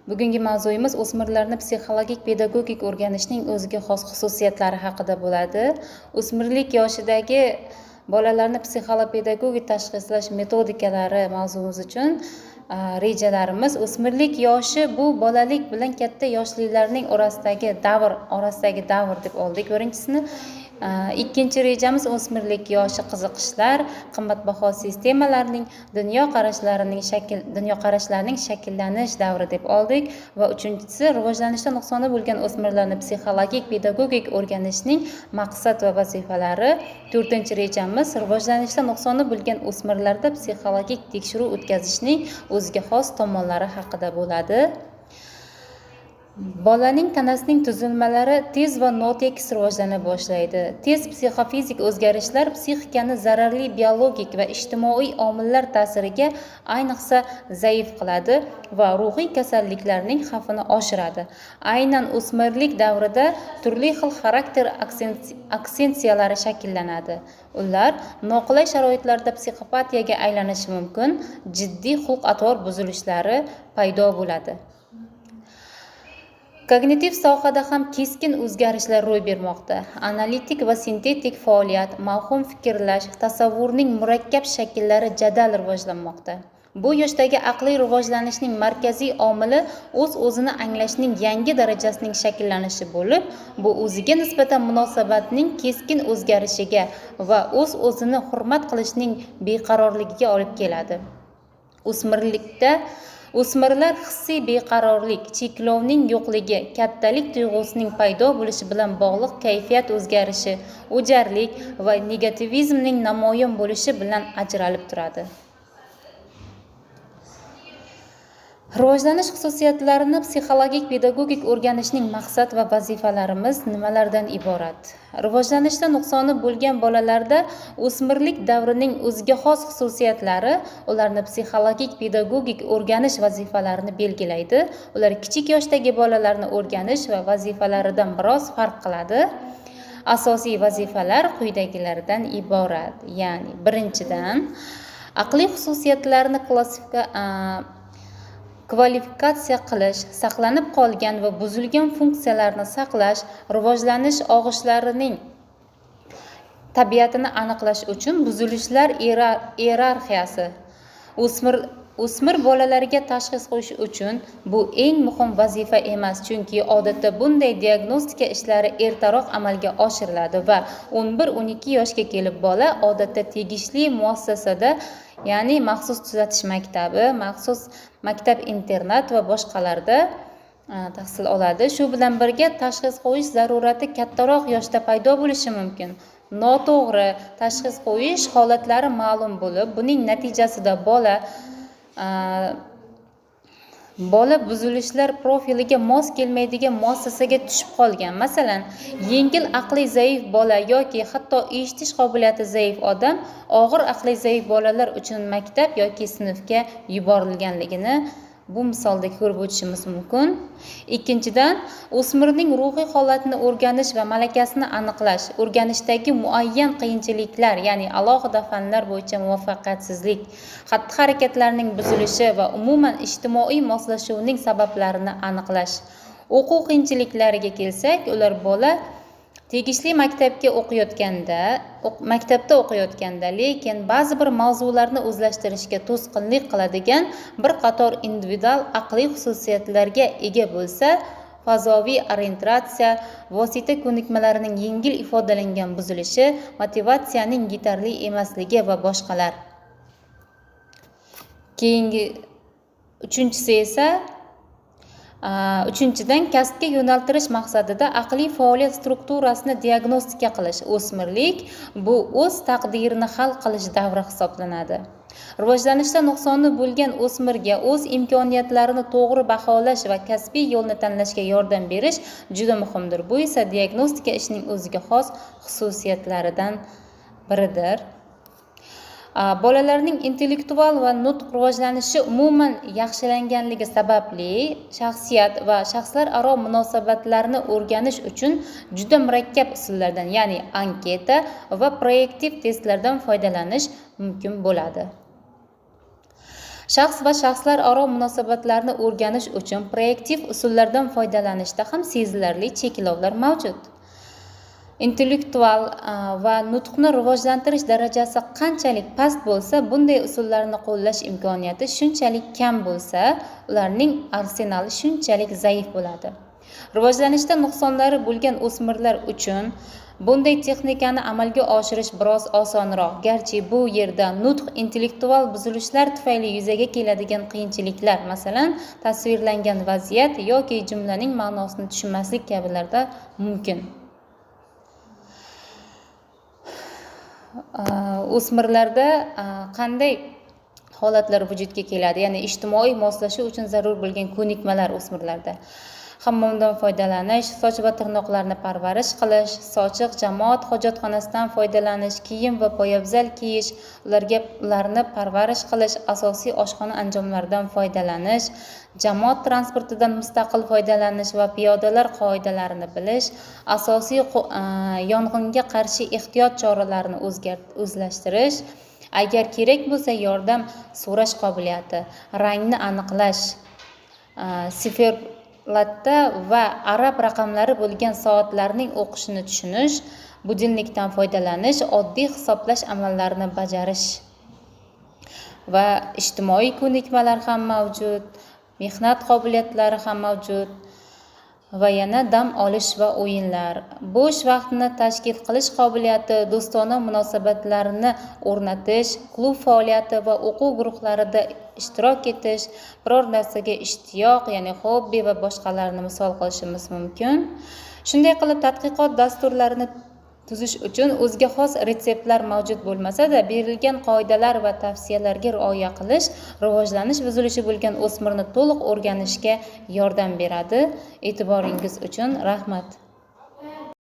Bugungi mavzuyimiz o'smirlarni psixologik pedagogik o'rganishning o'ziga xos xususiyatlari haqida bo'ladi. O'smirlik yoshidagi bolalarni psixolopedagogik tashxislash metodikalari mavzuimiz uchun rejalarimiz. O'smirlik yoshi bu bolalik bilan katta yoshlilarning orasidagi davr deb oldik birinchisini. Ikkinchi rejamiz o'smirlik yoshi qiziqishlar, qimmatbaho sistemalarning dunyoqarashlarining shakllanish davri deb oldik va uchinchisi rivojlanishda nuqsoni bo'lgan o'smirlarni psixologik pedagogik o'rganishning maqsad va vazifalari. To'rtinchi rejamiz rivojlanishda nuqsoni bo'lgan o'smirlarda psixologik tekshiruv o'tkazishning o'ziga xos tomonlari haqida bo'ladi. Bolaning tanasining tuzilmalari tez va notekis rivojlana boshlaydi. Tez psixofizik o'zgarishlar psixikani zararli biologik va ijtimoiy omillar ta'siriga ayniqsa zaif qiladi va ruhiy kasalliklarning xavfini oshiradi. Aynan o'smirlik davrida turli xil xarakter aksensiyalari shakllanadi. Ular noqulay sharoitlarda psixopatiyaga aylanishi mumkin, jiddiy xulq-atvor buzilishlari paydo bo'ladi. Kognitiv sohada ham keskin o'zgarishlar ro'y bermoqda. Analitik va sintetik faoliyat, mavhum fikrlash, tasavvurning murakkab shakllari jadal rivojlanmoqda. Bu yoshdagi aqliy rivojlanishning markaziy omili o'z-o'zini anglashning yangi darajasining shakllanishi bo'lib, bu o'ziga nisbatan munosabatning keskin o'zgarishiga va o'z-o'zini hurmat qilishning beqarorligiga olib keladi. O'smirlar hissiy beqarorlik, cheklovning yo'qligi, kattalik tuyg'usining paydo bo'lishi bilan bog'liq kayfiyat o'zgarishi, o'jarlik va negativizmning namoyon bo'lishi bilan ajralib turadi. Rivojlanish xususiyatlarini psixologik pedagogik o'rganishning maqsad va vazifalarimiz nimalardan iborat? Rivojlanishda nuqsoni bo'lgan bolalarda o'smirlik davrining o'ziga xos xususiyatlari ularni psixologik pedagogik o'rganish vazifalarini belgilaydi. Ular kichik yoshdagi bolalarni o'rganish va vazifalaridan biroz farq qiladi. Asosiy vazifalar quyidagilardan iborat. Ya'ni birinchidan aqliy xususiyatlarni kvalifikatsiya qilish, saqlanib qolgan va buzilgan funksiyalarni saqlash, rivojlanish og'ishlarining tabiatini aniqlash uchun buzilishlar iyerarxiyasi. O'smir bolalarga tashxis qo'yish uchun bu eng muhim vazifa emas, chunki odatda bunday diagnostika ishlari ertaroq amalga oshiriladi va 11-12 yoshga kelib bola odatda tegishli muassasada, ya'ni maxsus tuzatish maktabi, maxsus maktab-internat va boshqalarda tahsil oladi. Shu bilan birga tashxis qo'yish zarurati kattaroq yoshda paydo bo'lishi mumkin. Noto'g'ri tashxis qo'yish holatlari ma'lum bo'lib, buning natijasida bola buzilishlar profiliga mos kelmaydigan muassasaga tushib qolgan. Masalan, yengil aqliy zaif bola yoki hatto eshitish qobiliyati zaif odam og'ir aqliy zaif bolalar uchun maktab yoki sinfga yuborilganligini bu misolda ko'rib o'tishimiz mumkin. Ikkinchidan, o'smirning ruhiy holatini o'rganish va malakasini aniqlash, o'rganishdagi muayyan qiyinchiliklar, ya'ni alohida fanlar bo'yicha muvaffaqiyatsizlik, xatti-harakatlarning buzilishi va umuman ijtimoiy moslashuvning sabablarini aniqlash. O'quv qiyinchiliklariga kelsak, ular bola tegishli maktabda o'qiyotganda, lekin ba'zi bir mavzularni o'zlashtirishga to'sqinlik qiladigan bir qator individual aqliy xususiyatlarga ega bo'lsa, fazoviy orientatsiya, vosita ko'nikmalarining yengil ifodalangan buzilishi, motivatsiyaning yetarli emasligi va boshqalar. Keyingi uchinchidan kasbga yo'naltirish maqsadida aqliy faoliyat strukturasini diagnostika qilish. O'smirlik bu o'z taqdirini hal qilish davri hisoblanadi. Rivojlanishda nuqsoni bo'lgan o'smirga o'z imkoniyatlarini to'g'ri baholash va kasbiy yo'lni tanlashga yordam berish juda muhimdir. Bu esa diagnostika ishining o'ziga xos xususiyatlaridan biridir. Bolalarning intellektual va nutq rivojlanishi umuman yaxshilanganligi sababli shaxsiyat va shaxslararo munosabatlarni o'rganish uchun juda murakkab usullardan, ya'ni anketa va proyektiv testlardan foydalanish mumkin bo'ladi. Shaxs va shaxslar aro munosabatlarni o'rganish uchun proyektiv usullardan foydalanishda ham sezilarli cheklovlar mavjud. Intellektual va nutqni rivojlantirish darajasi qanchalik past bo'lsa, bunday usullarni qo'llash imkoniyati shunchalik kam bo'lsa, ularning arsenali shunchalik zaif bo'ladi. Rivojlanishda nuqsonlari bo'lgan o'smirlar uchun bunday texnikani amalga oshirish biroz osonroq, garchi bu yerda nutq intellektual buzilishlar tufayli yuzaga keladigan qiyinchiliklar, masalan, tasvirlangan vaziyat yoki jumlaning ma'nosini tushunmaslik kabilarda mumkin. O'smirlarda qanday holatlar vujudga keladi? Ya'ni ijtimoiy moslashuv uchun zarur bo'lgan ko'nikmalar o'smirlarda. Hammomdan foydalanish, soch va tirnoqlarni parvarish qilish, sochiq jamoat hojatxonasidan foydalanish, kiyim va poyabzal kiyish, ularni parvarish qilish, asosiy oshxona anjomlaridan foydalanish, jamoat transportidan mustaqil foydalanish va piyodalar qoidalarini bilish, asosiy yong'inga qarshi ehtiyot choralarini o'zlashtirish, agar kerak bo'lsa yordam so'rash qobiliyati, rangni aniqlash, siferblatda va arab raqamlari bo'lgan soatlarning o'qishini tushunish, budilnikdan foydalanish, oddiy hisoblash amallarini bajarish va ijtimoiy ko'nikmalar ham mavjud, mehnat qobiliyatlari ham mavjud va yana dam olish va o'yinlar, bo'sh vaqtni tashkil qilish qobiliyati, do'stona munosabatlarni o'rnatish, klub faoliyati va o'quv guruhlarida ishtirok etish, biror narsaga ishtiyoq, ya'ni hobbi va boshqalarni misol qilishimiz mumkin. Shunday qilib, tadqiqot dasturlarini tuzish uchun o'ziga xos retseptlar mavjud bo'lmasa-da, berilgan qoidalar va tavsiyalarga rioya qilish rivojlanish buzilishi bo'lgan o'smirni to'liq o'rganishga yordam beradi. E'tiboringiz uchun rahmat.